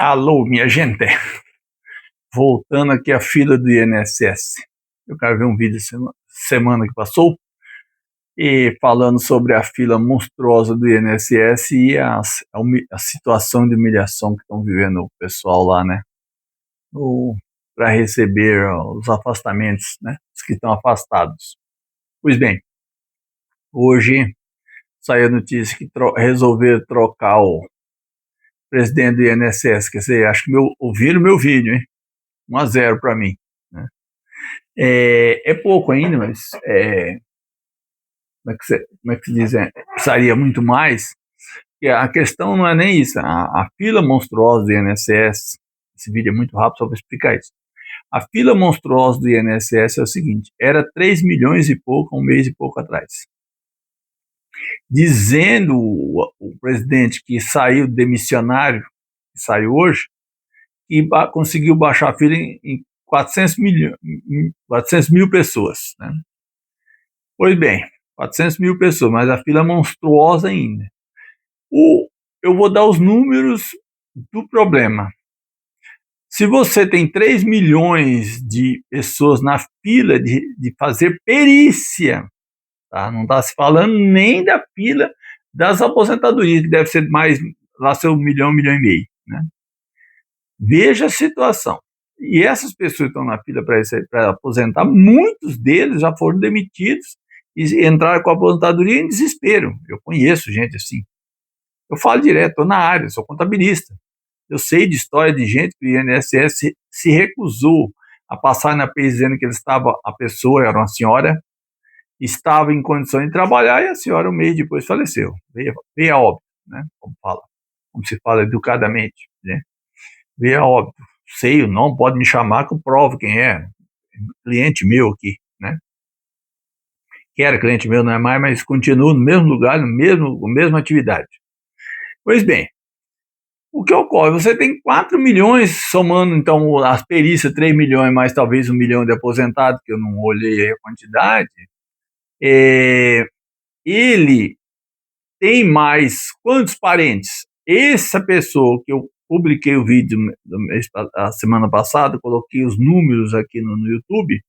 Alô, minha gente. Voltando aqui à fila do INSS. Eu gravei um vídeo semana que passou e falando sobre a fila monstruosa do INSS e a situação de humilhação que estão vivendo o pessoal lá, né? Para receber os afastamentos, né? Os que estão afastados. Pois bem, hoje saiu a notícia que resolveram trocar o presidente do INSS. Quer dizer, acho que ouviram meu vídeo, hein? 1-0 para mim, né? É pouco ainda, mas como é que se diz? Precisaria muito mais. E a questão não é nem isso. A fila monstruosa do INSS, esse vídeo é muito rápido só para explicar isso. A fila monstruosa do INSS é o seguinte: era 3 milhões e pouco, um mês e pouco atrás. Dizendo o presidente que saiu demissionário, que saiu hoje, e conseguiu baixar a fila em 400 mil pessoas, né? Pois bem, 400 mil pessoas, mas a fila é monstruosa ainda. Eu vou dar os números do problema. Se você tem 3 milhões de pessoas na fila de fazer perícia, tá? Não está se falando nem da fila das aposentadorias, que deve ser mais, lá ser 1 milhão e meio, né? Veja a situação. E essas pessoas que estão na fila para aposentar, muitos deles já foram demitidos e entraram com a aposentadoria em desespero. Eu conheço gente assim. Eu falo direto, estou na área, sou contabilista. Eu sei de história de gente que o INSS se recusou a passar na PEI dizendo que a pessoa era uma senhora, estava em condições de trabalhar e a senhora um mês depois faleceu. Veio a óbito, né? Como se fala educadamente, né? Veio a óbito. Sei o nome, pode me chamar que eu provo quem é. Cliente meu aqui, né? Que era cliente meu, não é mais, mas continua no mesmo lugar, na mesma atividade. Pois bem, o que ocorre? Você tem 4 milhões, somando então as perícias, 3 milhões, mais talvez 1 milhão de aposentados, que eu não olhei a quantidade. Ele tem mais quantos parentes? Essa pessoa que eu publiquei o vídeo a semana passada, coloquei os números aqui no YouTube,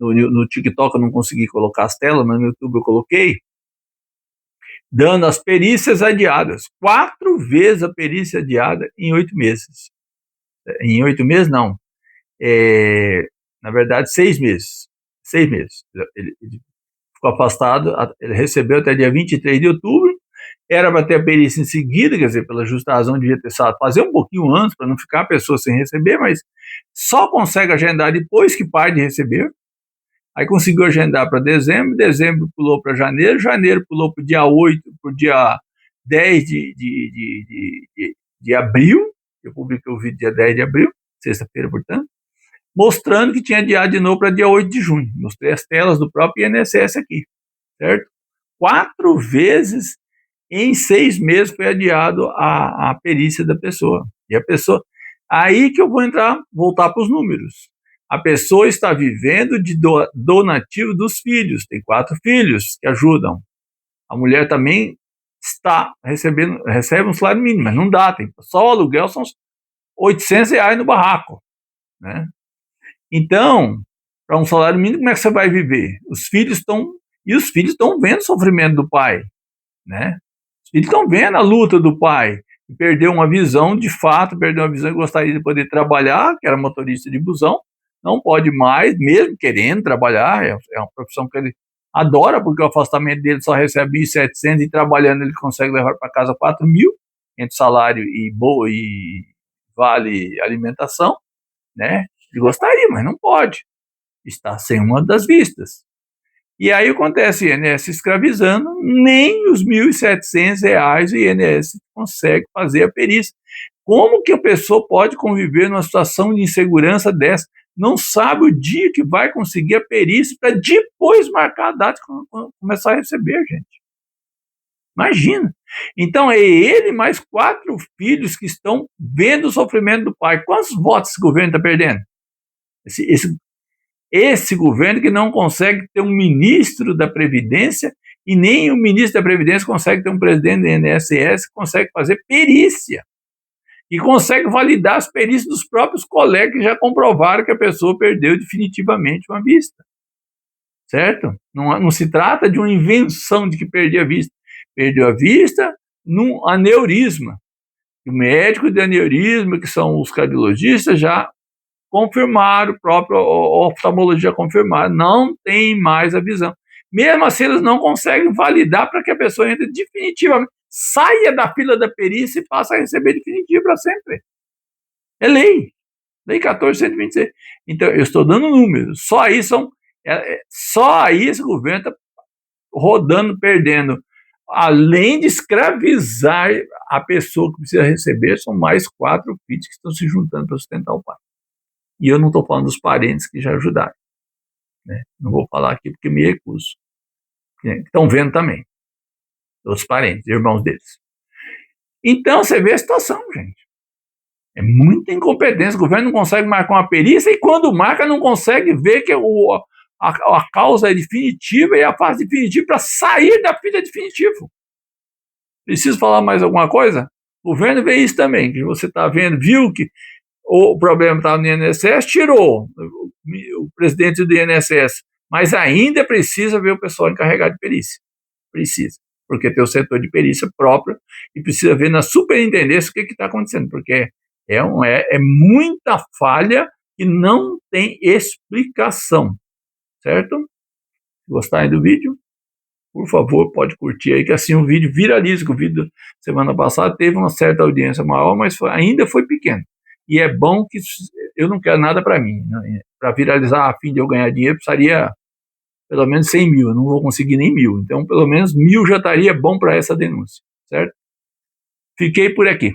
no TikTok eu não consegui colocar as telas, mas no YouTube eu coloquei, dando as perícias adiadas. 4 vezes a perícia adiada em 8 meses. Em 8 meses, não. Na verdade, 6 meses. 6 meses. Ele ficou afastado, ele recebeu até dia 23 de outubro, era para ter a perícia em seguida, quer dizer, pela justa razão, devia ter fazer um pouquinho antes, para não ficar a pessoa sem receber, mas só consegue agendar depois que para de receber. Aí conseguiu agendar para dezembro pulou para janeiro pulou para o dia 8, para o dia 10 de abril, eu publiquei o vídeo dia 10 de abril, sexta-feira, portanto, mostrando que tinha adiado de novo para dia 8 de junho. Mostrei as telas do próprio INSS aqui, certo? 4 vezes em 6 meses foi adiado a perícia da pessoa. E a pessoa... Aí que eu vou voltar para os números. A pessoa está vivendo de donativo dos filhos, tem 4 filhos que ajudam. A mulher também recebe um salário mínimo, mas não dá, só o aluguel são R$ 800 no barraco, né? Então, para um salário mínimo, como é que você vai viver? Os filhos estão vendo o sofrimento do pai, né? Os filhos estão vendo a luta do pai, que perdeu uma visão, de fato, perdeu uma visão e gostaria de poder trabalhar, que era motorista de busão, não pode mais, mesmo querendo trabalhar, é uma profissão que ele adora, porque o afastamento dele só recebe 1.700 e trabalhando ele consegue levar para casa 4 mil, entre salário e vale alimentação, né? Ele gostaria, mas não pode, está sem uma das vistas. E aí acontece, o INSS escravizando, nem os R$ 1.700 o INSS consegue fazer a perícia. Como que a pessoa pode conviver numa situação de insegurança dessa? Não sabe o dia que vai conseguir a perícia para depois marcar a data e começar a receber, gente. Imagina. Então é ele mais 4 filhos que estão vendo o sofrimento do pai. Quantos votos esse governo está perdendo? Esse governo que não consegue ter um ministro da Previdência e nem o ministro da Previdência consegue ter um presidente do INSS que consegue fazer perícia. e consegue validar as perícias dos próprios colegas que já comprovaram que a pessoa perdeu definitivamente uma vista, certo? Não se trata de uma invenção de que perdeu a vista. Perdeu a vista num aneurisma. O médico de aneurisma, que são os cardiologistas, já confirmaram, o próprio oftalmologia confirmaram, não tem mais a visão. Mesmo assim, eles não conseguem validar para que a pessoa entre definitivamente, saia da fila da perícia e passe a receber definitivo para sempre. É lei. Lei 14.126. Então, eu estou dando números. Só aí esse governo está rodando, perdendo. Além de escravizar a pessoa que precisa receber, são mais 4 filhos que estão se juntando para sustentar o pai. E eu não estou falando dos parentes que já ajudaram, né? Não vou falar aqui porque me recuso. Estão vendo também. Os parentes, irmãos deles. Então, você vê a situação, gente. É muita incompetência. O governo não consegue marcar uma perícia e, quando marca, não consegue ver que a causa é definitiva e a fase definitiva para sair da fila definitiva. Preciso falar mais alguma coisa? O governo vê isso também, que você está vendo, viu que o problema estava no INSS, tirou o presidente do INSS, mas ainda precisa ver o pessoal encarregado de perícia. Precisa, porque tem o setor de perícia próprio e precisa ver na superintendência o que está acontecendo, porque é muita falha e não tem explicação, certo? Se gostarem do vídeo, por favor, pode curtir aí, que assim o vídeo viraliza, que o vídeo semana passada teve uma certa audiência maior, mas ainda foi pequeno. E é bom que eu não quero nada para mim, né? Para viralizar a fim de eu ganhar dinheiro, precisaria pelo menos 100 mil, eu não vou conseguir nem 1.000, então pelo menos 1.000 já estaria bom para essa denúncia, certo? Fiquei por aqui.